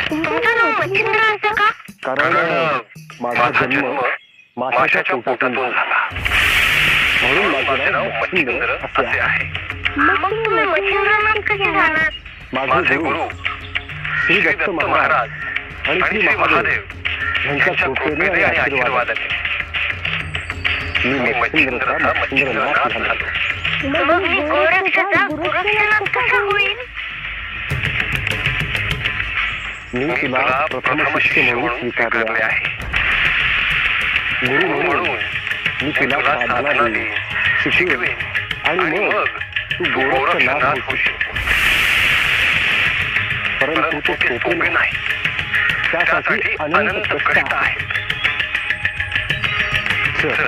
तुमचं नाव मच्छिंद्र असं का? कारण माझा जन्म माशाच्या पोटातून झाला, म्हणून माझे नाव मच्छिंद्र असे आहे. मग तुम्ही मच्छिंद्र कसे झालात? माझे गुरु श्री दत्त महाराज आणि श्री महादेव यांच्या कृपेने आणि आशीर्वादाने मी मच्छिंद्रचा मच्छिंद्रनाथ झालो. मग मी गोरक्षाचा गोरक्षनाथ कसा होईल? मी तुला प्रथम शिष्य म्हणून स्वीकारले आहे. गुरु म्हणून मी तुला साधना देईन, शिकवेन आणि मग तू गोरक्षनाथ होशील. परंतु ते सोपे नाही, त्यासाठी अनंत कष्ट आहेत. चल